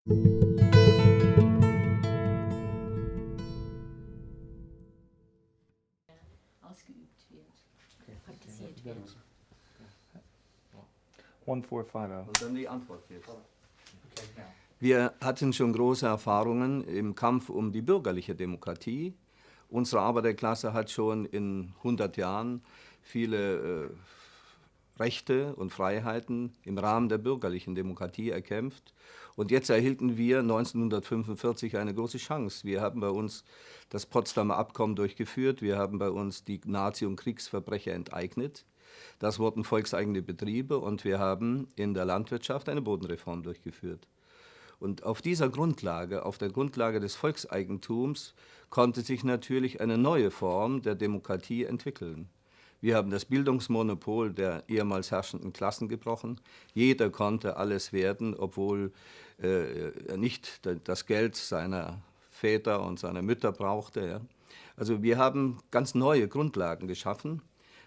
Ausgeübt wird, praktiziert wird. 1450. Und dann die Antwort jetzt. Wir hatten schon große Erfahrungen im Kampf um die bürgerliche Demokratie. Unsere Arbeiterklasse hat schon in 100 Jahren viele Rechte und Freiheiten im Rahmen der bürgerlichen Demokratie erkämpft. Und jetzt erhielten wir 1945 eine große Chance. Wir haben bei uns das Potsdamer Abkommen durchgeführt. Wir haben bei uns die Nazi- und Kriegsverbrecher enteignet. Das wurden volkseigene Betriebe und wir haben in der Landwirtschaft eine Bodenreform durchgeführt. Und auf dieser Grundlage, auf der Grundlage des Volkseigentums, konnte sich natürlich eine neue Form der Demokratie entwickeln. Wir haben das Bildungsmonopol der ehemals herrschenden Klassen gebrochen. Jeder konnte alles werden, obwohl er nicht das Geld seiner Väter und seiner Mütter brauchte. Ja. Also wir haben ganz neue Grundlagen geschaffen,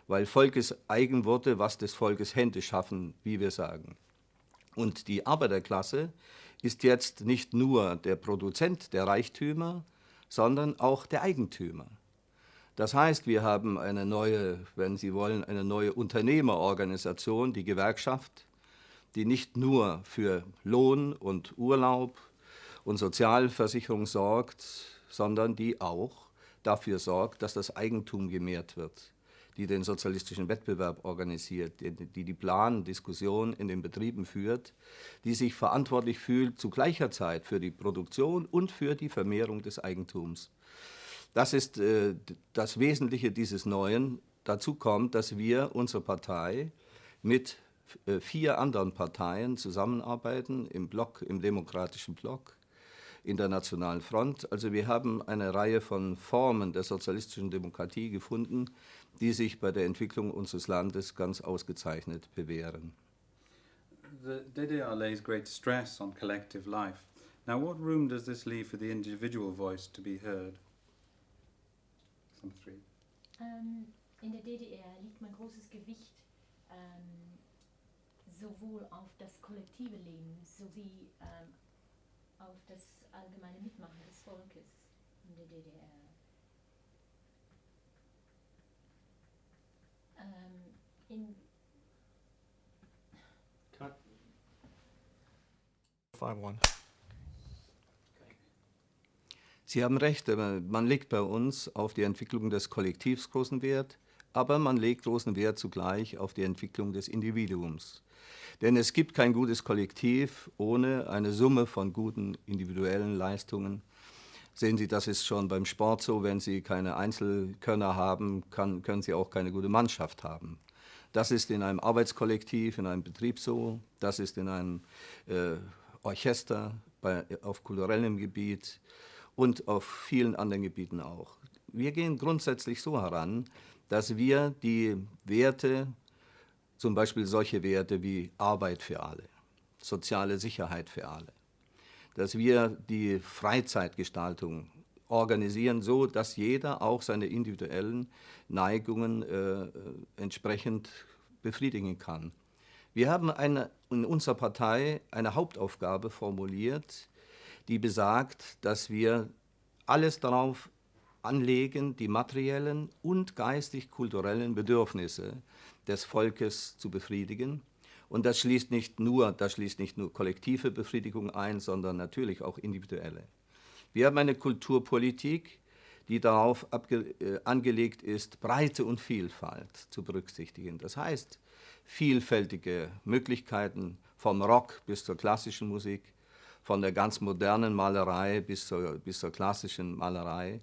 weil Volkes eigen wurde, was des Volkes Hände schaffen, wie wir sagen. Und die Arbeiterklasse ist jetzt nicht nur der Produzent der Reichtümer, sondern auch der Eigentümer. Das heißt, wir haben eine neue, wenn Sie wollen, eine neue Unternehmerorganisation, die Gewerkschaft, die nicht nur für Lohn und Urlaub und Sozialversicherung sorgt, sondern die auch dafür sorgt, dass das Eigentum gemehrt wird, die den sozialistischen Wettbewerb organisiert, die Plan-Diskussion in den Betrieben führt, die sich verantwortlich fühlt zu gleicher Zeit für die Produktion und für die Vermehrung des Eigentums. Das ist das Wesentliche dieses Neuen. Dazu kommt, dass wir, unsere Partei, mit 4 anderen Parteien zusammenarbeiten, im Block, im demokratischen Block, in der Nationalen Front. Also wir haben eine Reihe von Formen der sozialistischen Demokratie gefunden, die sich bei der Entwicklung unseres Landes ganz ausgezeichnet bewähren. The DDR lays great stress on collective life. Now, what room does this leave for the individual voice to be heard? Some three. In der DDR liegt ein großes Gewicht sowohl auf das kollektive Leben sowie auf das allgemeine Mitmachen des Volkes in der DDR. In 5-1. Sie haben recht, man legt bei uns auf die Entwicklung des Kollektivs großen Wert, aber man legt großen Wert zugleich auf die Entwicklung des Individuums. Denn es gibt kein gutes Kollektiv ohne eine Summe von guten individuellen Leistungen. Sehen Sie, das ist schon beim Sport so, wenn Sie keine Einzelkönner haben, können Sie auch keine gute Mannschaft haben. Das ist in einem Arbeitskollektiv, in einem Betrieb so, das ist in einem Orchester, auf kulturellem Gebiet und auf vielen anderen Gebieten auch. Wir gehen grundsätzlich so heran, dass wir die Werte, zum Beispiel solche Werte wie Arbeit für alle, soziale Sicherheit für alle, dass wir die Freizeitgestaltung organisieren, so dass jeder auch seine individuellen Neigungen entsprechend befriedigen kann. Wir haben in unserer Partei eine Hauptaufgabe formuliert, die besagt, dass wir alles darauf anlegen, die materiellen und geistig-kulturellen Bedürfnisse des Volkes zu befriedigen. Und das schließt nicht nur kollektive Befriedigung ein, sondern natürlich auch individuelle. Wir haben eine Kulturpolitik, die darauf angelegt ist, Breite und Vielfalt zu berücksichtigen. Das heißt, vielfältige Möglichkeiten vom Rock bis zur klassischen Musik, von der ganz modernen Malerei bis zur klassischen Malerei,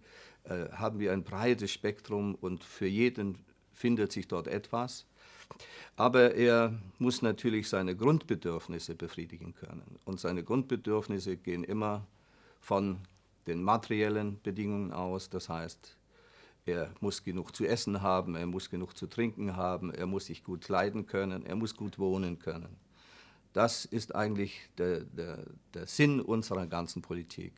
haben wir ein breites Spektrum und für jeden findet sich dort etwas. Aber er muss natürlich seine Grundbedürfnisse befriedigen können. Und seine Grundbedürfnisse gehen immer von den materiellen Bedingungen aus. Das heißt, er muss genug zu essen haben, er muss genug zu trinken haben, er muss sich gut kleiden können, er muss gut wohnen können. Das ist eigentlich der Sinn unserer ganzen Politik.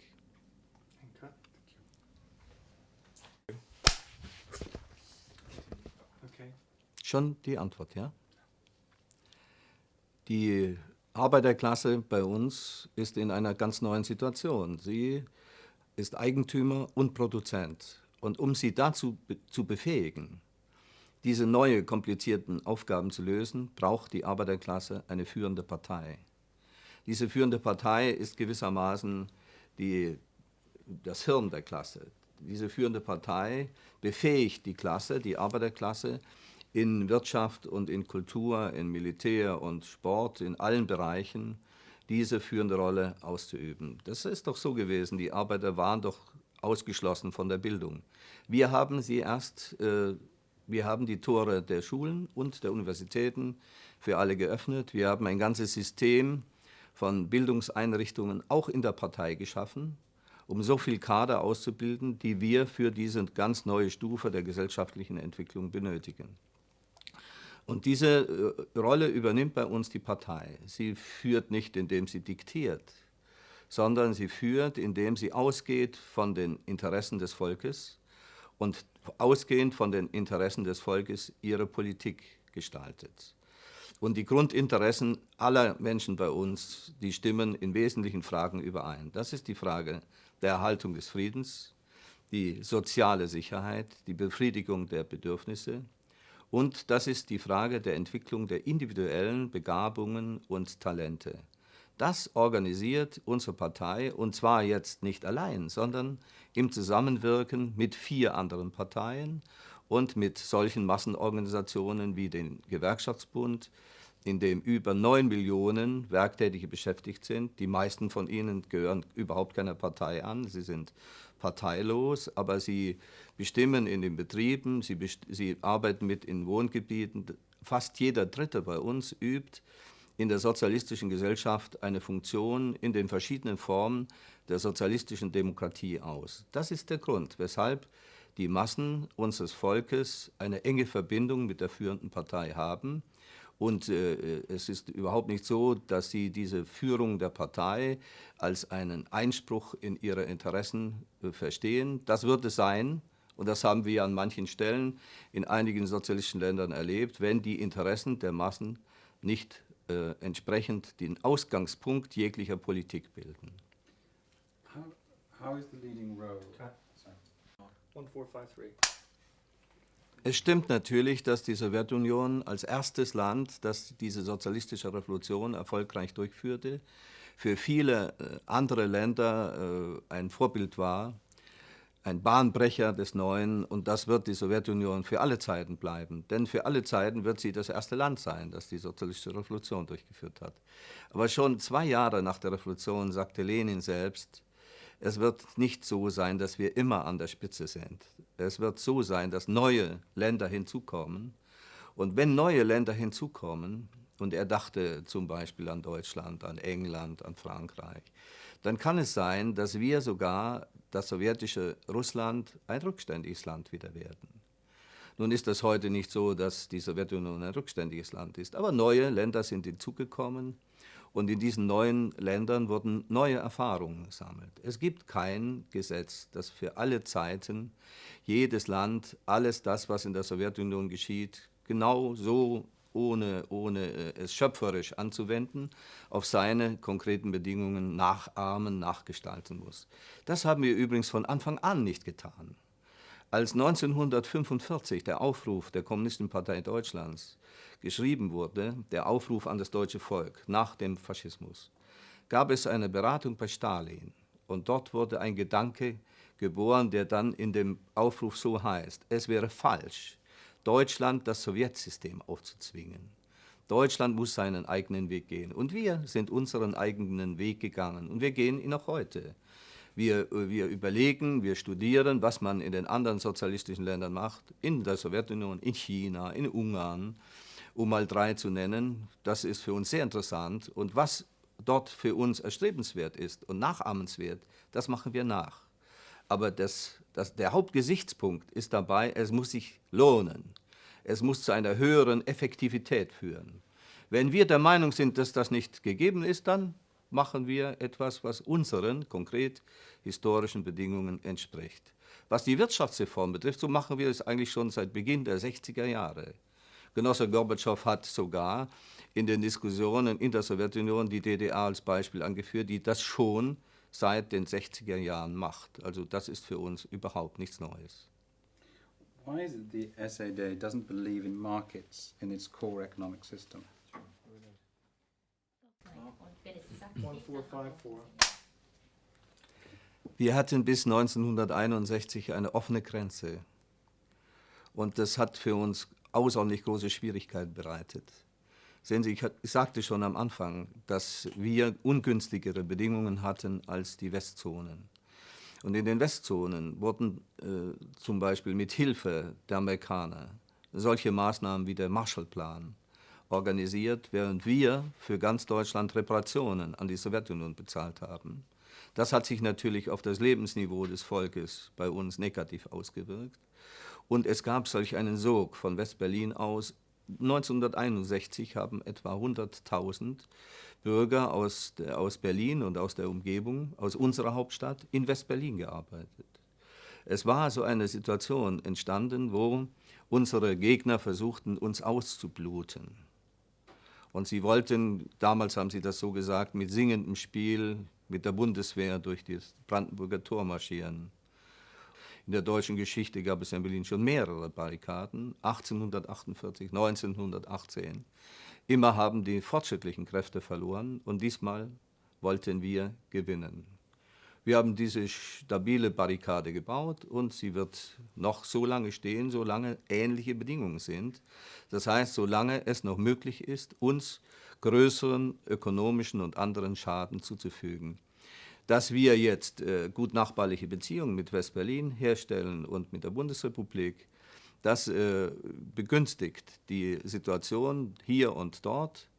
Okay. Schon die Antwort, ja? Die Arbeiterklasse bei uns ist in einer ganz neuen Situation. Sie ist Eigentümer und Produzent. Und um sie dazu zu befähigen, diese neue, komplizierten Aufgaben zu lösen, braucht die Arbeiterklasse eine führende Partei. Diese führende Partei ist gewissermaßen das Hirn der Klasse. Diese führende Partei befähigt die Klasse, die Arbeiterklasse, in Wirtschaft und in Kultur, in Militär und Sport, in allen Bereichen, diese führende Rolle auszuüben. Das ist doch so gewesen, die Arbeiter waren doch ausgeschlossen von der Bildung. Wir haben die Tore der Schulen und der Universitäten für alle geöffnet. Wir haben ein ganzes System von Bildungseinrichtungen auch in der Partei geschaffen, um so viel Kader auszubilden, die wir für diese ganz neue Stufe der gesellschaftlichen Entwicklung benötigen. Und diese Rolle übernimmt bei uns die Partei. Sie führt nicht, indem sie diktiert, sondern sie führt, indem sie ausgeht von den Interessen des Volkes und ausgehend von den Interessen des Volkes ihre Politik gestaltet. Und die Grundinteressen aller Menschen bei uns, die stimmen in wesentlichen Fragen überein. Das ist die Frage der Erhaltung des Friedens, die soziale Sicherheit, die Befriedigung der Bedürfnisse. Und das ist die Frage der Entwicklung der individuellen Begabungen und Talente. Das organisiert unsere Partei, und zwar jetzt nicht allein, sondern im Zusammenwirken mit 4 anderen Parteien und mit solchen Massenorganisationen wie den Gewerkschaftsbund, in dem über 9 Millionen Werktätige beschäftigt sind. Die meisten von ihnen gehören überhaupt keiner Partei an. Sie sind parteilos, aber sie bestimmen in den Betrieben, sie arbeiten mit in Wohngebieten. Fast jeder Dritte bei uns übt in der sozialistischen Gesellschaft eine Funktion in den verschiedenen Formen der sozialistischen Demokratie aus. Das ist der Grund, weshalb die Massen unseres Volkes eine enge Verbindung mit der führenden Partei haben. Und es ist überhaupt nicht so, dass sie diese Führung der Partei als einen Einspruch in ihre Interessen verstehen. Das wird es sein, und das haben wir an manchen Stellen in einigen sozialistischen Ländern erlebt, wenn die Interessen der Massen nicht entsprechend den Ausgangspunkt jeglicher Politik bilden. How is the leading role? Sorry. 1453. Es stimmt natürlich, dass die Sowjetunion als erstes Land, das diese sozialistische Revolution erfolgreich durchführte, für viele andere Länder ein Vorbild war, ein Bahnbrecher des Neuen, und das wird die Sowjetunion für alle Zeiten bleiben. Denn für alle Zeiten wird sie das erste Land sein, das die sozialistische Revolution durchgeführt hat. Aber schon 2 Jahre nach der Revolution sagte Lenin selbst, es wird nicht so sein, dass wir immer an der Spitze sind. Es wird so sein, dass neue Länder hinzukommen. Und wenn neue Länder hinzukommen, und er dachte zum Beispiel an Deutschland, an England, an Frankreich, dann kann es sein, dass wir sogar das sowjetische Russland ein rückständiges Land wieder werden. Nun ist es heute nicht so, dass die Sowjetunion ein rückständiges Land ist, aber neue Länder sind hinzugekommen. Und in diesen neuen Ländern wurden neue Erfahrungen gesammelt. Es gibt kein Gesetz, das für alle Zeiten jedes Land alles das, was in der Sowjetunion geschieht, genau so, ohne es schöpferisch anzuwenden, auf seine konkreten Bedingungen nachahmen, nachgestalten muss. Das haben wir übrigens von Anfang an nicht getan. Als 1945 der Aufruf der Kommunistenpartei Deutschlands geschrieben wurde, der Aufruf an das deutsche Volk nach dem Faschismus, gab es eine Beratung bei Stalin. Und dort wurde ein Gedanke geboren, der dann in dem Aufruf so heißt: Es wäre falsch, Deutschland das Sowjetsystem aufzuzwingen. Deutschland muss seinen eigenen Weg gehen. Und wir sind unseren eigenen Weg gegangen. Und wir gehen ihn auch heute. Wir überlegen, wir studieren, was man in den anderen sozialistischen Ländern macht, in der Sowjetunion, in China, in Ungarn, um mal 3 zu nennen. Das ist für uns sehr interessant. Und was dort für uns erstrebenswert ist und nachahmenswert, das machen wir nach. Aber der Hauptgesichtspunkt ist dabei, es muss sich lohnen. Es muss zu einer höheren Effektivität führen. Wenn wir der Meinung sind, dass das nicht gegeben ist, dann machen wir etwas, was unseren konkret historischen Bedingungen entspricht. Was die Wirtschaftsreform betrifft, so machen wir es eigentlich schon seit Beginn der 60er Jahre. Genosse Gorbatschow hat sogar in den Diskussionen in der Sowjetunion die DDR als Beispiel angeführt, die das schon seit den 60er Jahren macht. Also das ist für uns überhaupt nichts Neues. Why is it the SAD doesn't believe in markets in its core economic system? Und wenn es sagt, 1454. Wir hatten bis 1961 eine offene Grenze. Und das hat für uns außerordentlich große Schwierigkeiten bereitet. Sehen Sie, ich sagte schon am Anfang, dass wir ungünstigere Bedingungen hatten als die Westzonen. Und in den Westzonen wurden zum Beispiel mit Hilfe der Amerikaner solche Maßnahmen wie der Marshallplan organisiert, während wir für ganz Deutschland Reparationen an die Sowjetunion bezahlt haben. Das hat sich natürlich auf das Lebensniveau des Volkes bei uns negativ ausgewirkt. Und es gab solch einen Sog von West-Berlin aus. 1961 haben etwa 100.000 Bürger aus Berlin und aus der Umgebung, aus unserer Hauptstadt, in West-Berlin gearbeitet. Es war so eine Situation entstanden, wo unsere Gegner versuchten, uns auszubluten. Und sie wollten, damals haben sie das so gesagt, mit singendem Spiel mit der Bundeswehr durch das Brandenburger Tor marschieren. In der deutschen Geschichte gab es in Berlin schon mehrere Barrikaden, 1848, 1918. Immer haben die fortschrittlichen Kräfte verloren und diesmal wollten wir gewinnen. Wir haben diese stabile Barrikade gebaut und sie wird noch so lange stehen, solange ähnliche Bedingungen sind. Das heißt, solange es noch möglich ist, uns größeren ökonomischen und anderen Schaden zuzufügen. Dass wir jetzt gut nachbarliche Beziehungen mit West-Berlin herstellen und mit der Bundesrepublik, das begünstigt die Situation hier und dort.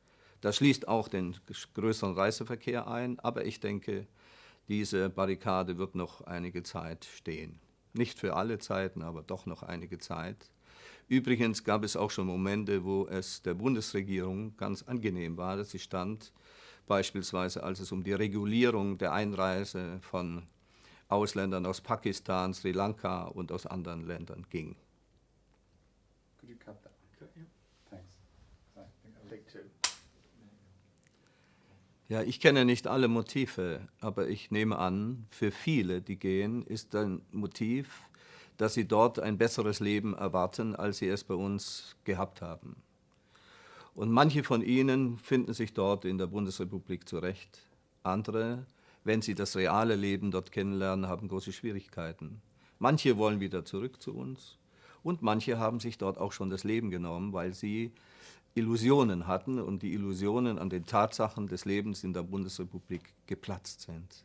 Das schließt auch den größeren Reiseverkehr ein, aber ich denke, diese Barrikade wird noch einige Zeit stehen. Nicht für alle Zeiten, aber doch noch einige Zeit. Übrigens gab es auch schon Momente, wo es der Bundesregierung ganz angenehm war, dass sie stand, beispielsweise als es um die Regulierung der Einreise von Ausländern aus Pakistan, Sri Lanka und aus anderen Ländern ging. Could you cut that? Okay, yeah. Thanks. Sorry. Take two. Ja, ich kenne nicht alle Motive, aber ich nehme an, für viele, die gehen, ist ein Motiv, dass sie dort ein besseres Leben erwarten, als sie es bei uns gehabt haben. Und manche von ihnen finden sich dort in der Bundesrepublik zurecht. Andere, wenn sie das reale Leben dort kennenlernen, haben große Schwierigkeiten. Manche wollen wieder zurück zu uns und manche haben sich dort auch schon das Leben genommen, weil sie Illusionen hatten und die Illusionen an den Tatsachen des Lebens in der Bundesrepublik geplatzt sind.